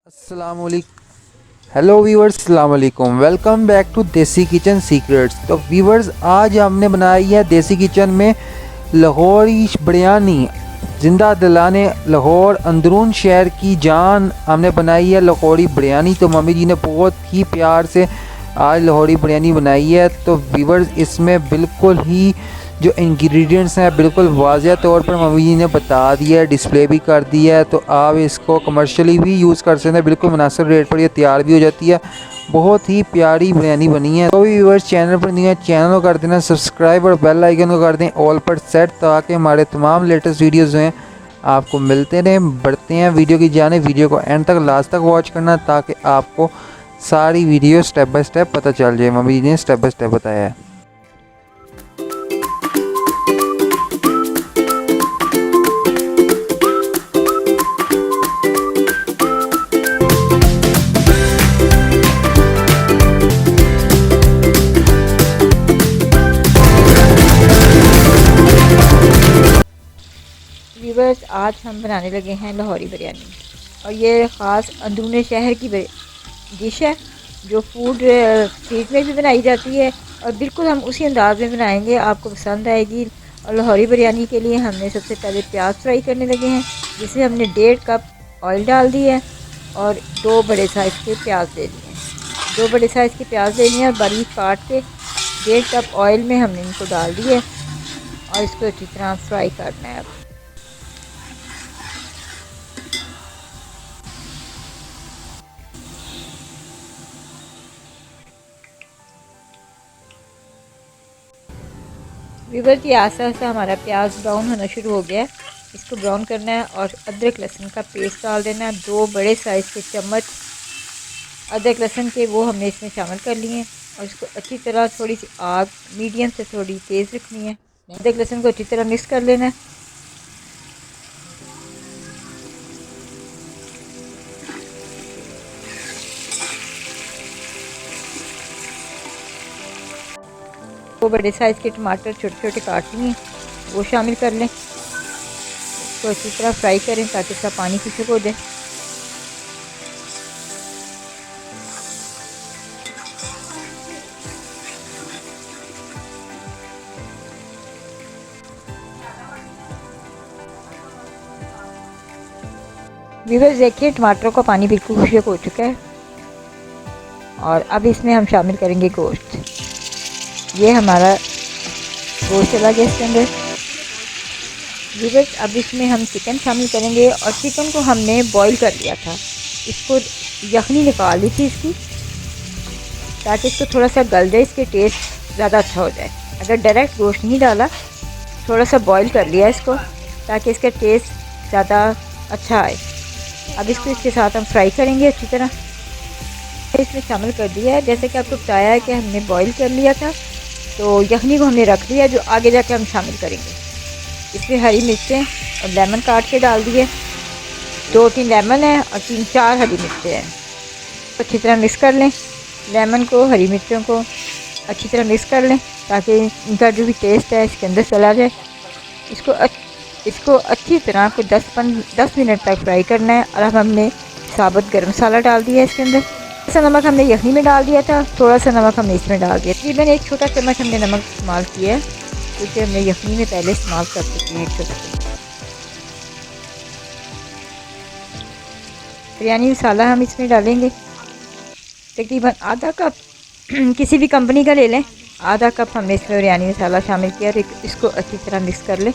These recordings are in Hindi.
अस्सलामुअलैकुम। हेलो व्यूवर्स, अस्सलाम वालेकुम। वेलकम बैक टू देसी किचन सीक्रेट्स। तो व्यूवर्स, आज हमने बनाई है देसी किचन में लाहौरी बिरयानी। ज़िंदा दिलाने लाहौर अंदरून शहर की जान हमने बनाई है लाहौरी बिरयानी। तो मम्मी जी ने बहुत ही प्यार से आज लाहौरी बिरयानी बनाई है। तो व्यूवर्स, इसमें बिल्कुल ही जो इंग्रेडिएंट्स हैं बिल्कुल वाज़िया तौर पर मम्मी जी ने बता दिया है, डिस्प्ले भी कर दिया है। तो आप इसको कमर्शियली भी यूज़ कर सकते हैं, बिल्कुल मुनासिब रेट पर ये तैयार भी हो जाती है। बहुत ही प्यारी बिरयानी बनी है। तो व्यूअर्स, चैनल पर नहीं है, चैनल को कर देना सब्सक्राइब और बेल आइकन को कर दें ऑल पर सेट, ताकि हमारे तमाम लेटेस्ट वीडियोज़ हैं आपको मिलते रहें। बढ़ते हैं वीडियो की जाने। वीडियो को एंड तक लास्ट तक वॉच करना, ताकि आपको सारी वीडियो स्टेप बाय स्टेप पता चल जाए। मम्मी जी ने स्टेप बाय स्टेप बताया है। व्यूवर्स, आज हम बनाने लगे हैं लाहौरी बिरयानी। और ये ख़ास अंदरून शहर की डिश है जो फूड स्ट्रीट में भी बनाई जाती है, और बिल्कुल हम उसी अंदाज में बनाएंगे, आपको पसंद आएगी। और लाहौरी बिरयानी के लिए हमने सबसे पहले प्याज फ्राई करने लगे हैं, जिसे हमने 1.5 कप ऑयल डाल दी है और 2 बड़े साइज़ के प्याज ले लिए हैं। 2 बड़े साइज़ के प्याज ले लिए और बारीक काट के 1.5 कप ऑयल में हमने इनको डाल दिए और इसको अच्छी तरह फ्राई करना है। अब व्यूवर्स, ये आस्ता आस्ता हमारा प्याज ब्राउन होना शुरू हो गया है। इसको ब्राउन करना है और अदरक लहसुन का पेस्ट डाल देना है। 2 बड़े साइज़ के चम्मच अदरक लहसुन के वो हमने इसमें शामिल कर लिए हैं और इसको अच्छी तरह थोड़ी सी आग मीडियम से थोड़ी तेज़ रखनी है। अदरक लहसुन को अच्छी तरह मिक्स कर लेना है। वो बड़े साइज़ के टमाटर छोटे छोटे काट लिए वो शामिल कर लें। इसको अच्छी तरह फ्राई करें ताकि इसका पानी खुश्क हो जाए। व्यूवर्स, देखिए टमाटरों का पानी बिल्कुल खुश्क हो चुका है और अब इसमें हम शामिल करेंगे गोश्त। ये हमारा गोश्त चला गया इसके अंदर। व्यूवर्स, अब इसमें हम चिकन शामिल करेंगे और चिकन को हमने बॉईल कर लिया था। इसको यखनी निकाल ली थी इसकी, ताकि इसको थोड़ा सा गल जाए, इसके टेस्ट ज़्यादा अच्छा हो जाए। अगर डायरेक्ट गोश्त नहीं डाला, थोड़ा सा बॉईल कर लिया इसको ताकि इसका टेस्ट ज़्यादा अच्छा आए। अब इसको इसके साथ हम फ्राई करेंगे अच्छी तरह। इसमें शामिल कर दिया है, जैसे कि आपको बताया है कि हमने बॉईल कर लिया था, तो यखनी को हमने रख दिया, जो आगे जाके हम शामिल करेंगे। इसमें हरी मिर्चें और लेमन काट के डाल दिए। 2-3 लेमन है और 3-4 हरी मिर्चें हैं। तो अच्छी तरह मिक्स कर लें। लेमन को, हरी मिर्चों को अच्छी तरह मिक्स कर लें ताकि इनका जो भी टेस्ट है इसके अंदर चला जाए। इसको अच्छी तरह को 10 मिनट तक फ्राई करना है। और अब हमने साबुत गर्म मसाला डाल दिया है इसके अंदर। थोड़ा सा नमक हमने यखनी में डाल दिया था, थोड़ा सा नमक हमने इसमें डाल दिया। तकरीबन 1 छोटा चम्मच हमने नमक इस्तेमाल किया है, क्योंकि हमने यखनी में पहले इस्तेमाल कर चुकी है 1 छोटा चम्मच। बिरयानी मसाला हम इसमें डालेंगे तकरीबन आधा कप किसी भी कंपनी का ले लें। आधा कप हमने इसमें बिरयानी मसाला शामिल किया और इसको अच्छी तरह मिक्स कर लें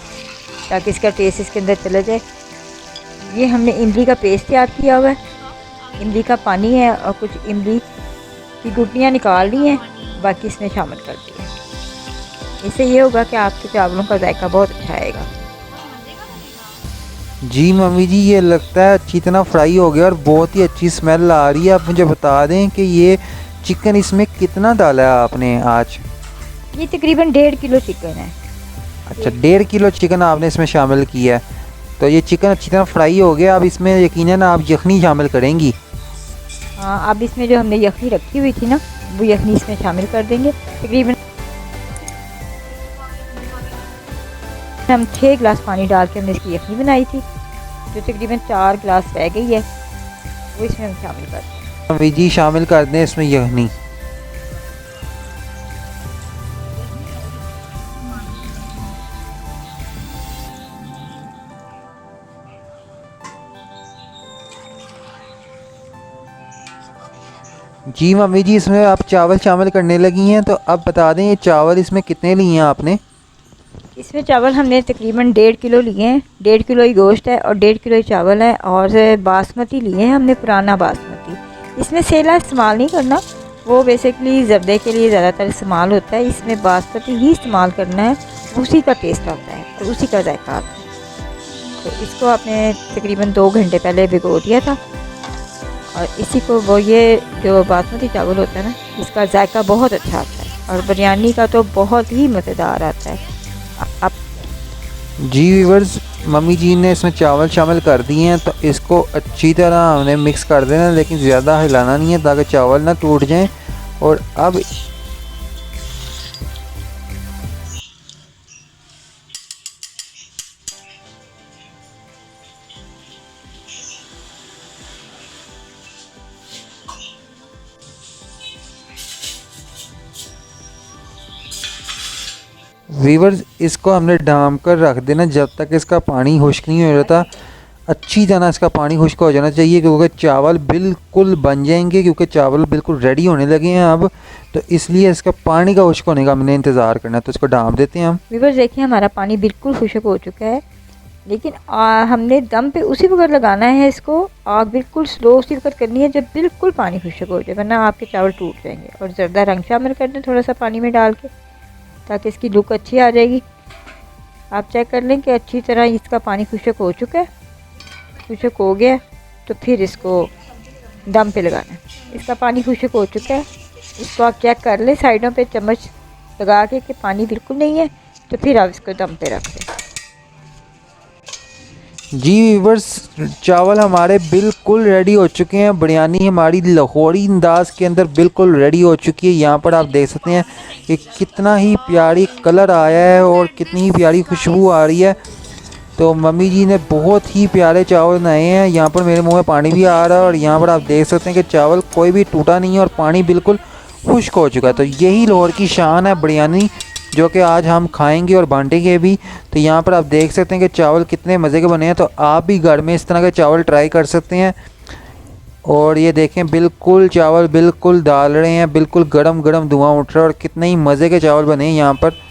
ताकि इसका टेस्ट इसके अंदर चला जाए। ये हमने इमली का पेस्ट तैयार किया हुआ है। इमली का पानी है और कुछ इमली की गुठलियाँ निकाल ली हैं, बाकी इसमें शामिल कर दिए। इससे ये होगा कि आपके चावलों का जायका बहुत अच्छा आएगा। जी मम्मी जी, ये लगता है अच्छी तरह फ्राई हो गया और बहुत ही अच्छी स्मेल आ रही है। आप मुझे बता दें कि ये चिकन इसमें कितना डाला है आपने आज? ये तकरीबन 1.5 किलो चिकन है। अच्छा, 1.5 किलो चिकन आपने इसमें शामिल किया है। तो ये चिकन अच्छी तरह फ्राई हो गया। अब इसमें यकीनन आप यखनी शामिल करेंगी। हाँ, अब इसमें जो हमने यखनी रखी हुई थी ना, वो यखनी इसमें शामिल कर देंगे। तकरीबन हम 6 गिलास पानी डाल के हमने इसकी यखनी बनाई थी, जो तकरीबन 4 गिलास रह गई है। वो इसमें हम शामिल करते हैं। मम्मी जी शामिल कर दें इसमें यखनी। जी मम्मी जी इसमें आप चावल शामिल करने लगी हैं, तो अब बता दें ये चावल इसमें कितने लिए हैं आपने? इसमें चावल हमने तकरीबन 1.5 किलो लिए हैं। 1.5 किलो ही गोश्त है और 1.5 किलो ही चावल है, और बासमती लिए हैं हमने, पुराना बासमती। इसमें सेला इस्तेमाल नहीं करना, वो बेसिकली ज़र्दे के लिए ज़्यादातर इस्तेमाल होता है। इसमें बासमती ही इस्तेमाल करना है, उसी का टेस्ट आता है और उसी का जायका आता है। तो इसको आपने तकरीबन 2 घंटे पहले भिगो दिया था, और इसी को वो ये जो बासमती चावल होता है ना, इसका जायका बहुत अच्छा आता है और बिरयानी का तो बहुत ही मज़ेदार आता है। अब जी व्यूअर्स, मम्मी जी ने इसमें चावल शामिल कर दिए हैं, तो इसको अच्छी तरह हमने मिक्स कर देना, लेकिन ज़्यादा हिलाना नहीं है ताकि चावल ना टूट जाएं। और अब व्यूअर्स इसको हमने ढाम कर रख देना जब तक इसका पानी खुश्क नहीं हो जाता। अच्छी तरह इसका पानी खुश्क हो जाना चाहिए, क्योंकि चावल बिल्कुल बन जाएंगे, क्योंकि चावल बिल्कुल रेडी होने लगे हैं अब, तो इसलिए इसका पानी का खुश्क होने का हमने इंतज़ार करना है। तो इसको ढाम देते हैं हम। व्यूअर्स देखिए हमारा पानी बिल्कुल खुश्क हो चुका है, लेकिन हमने दम पे उसी वक्त लगाना है इसको। आग बिल्कुल स्लो उसी वक्त करनी है जब बिल्कुल पानी खुश्क हो जाए, वरना आपके चावल टूट जाएंगे। और ज़र्दा रंग शामिल कर दें थोड़ा सा पानी में डाल के, ताकि इसकी लुक अच्छी आ जाएगी। आप चेक कर लें कि अच्छी तरह इसका पानी खुश्क हो चुका है। खुश्क हो गया तो फिर इसको दम पे लगाना है। इसका पानी खुश्क हो चुका है, इसको आप चेक कर लें साइडों पे चम्मच लगा के कि पानी बिल्कुल नहीं है, तो फिर आप इसको दम पे रख दें। जी व्यूअर्स, चावल हमारे बिल्कुल रेडी हो चुके हैं। बिरयानी हमारी लाहौरी अंदाज के अंदर बिल्कुल रेडी हो चुकी है। यहाँ पर आप देख सकते हैं कि कितना ही प्यारी कलर आया है और कितनी ही प्यारी खुशबू आ रही है। तो मम्मी जी ने बहुत ही प्यारे चावल बनाए हैं। यहाँ पर मेरे मुंह में पानी भी आ रहा है, और यहाँ पर आप देख सकते हैं कि चावल कोई भी टूटा नहीं है और पानी बिल्कुल खुश्क हो चुका है। तो यही लाहौर की शान है बिरयानी, जो कि आज हम खाएंगे और बांटेंगे भी। तो यहाँ पर आप देख सकते हैं कि चावल कितने मज़े के बने हैं। तो आप भी घर में इस तरह के चावल ट्राई कर सकते हैं। और ये देखें बिल्कुल चावल बिल्कुल डाल रहे हैं, बिल्कुल गरम गरम धुआं उठ रहा है, और कितने ही मज़े के चावल बने हैं यहाँ पर।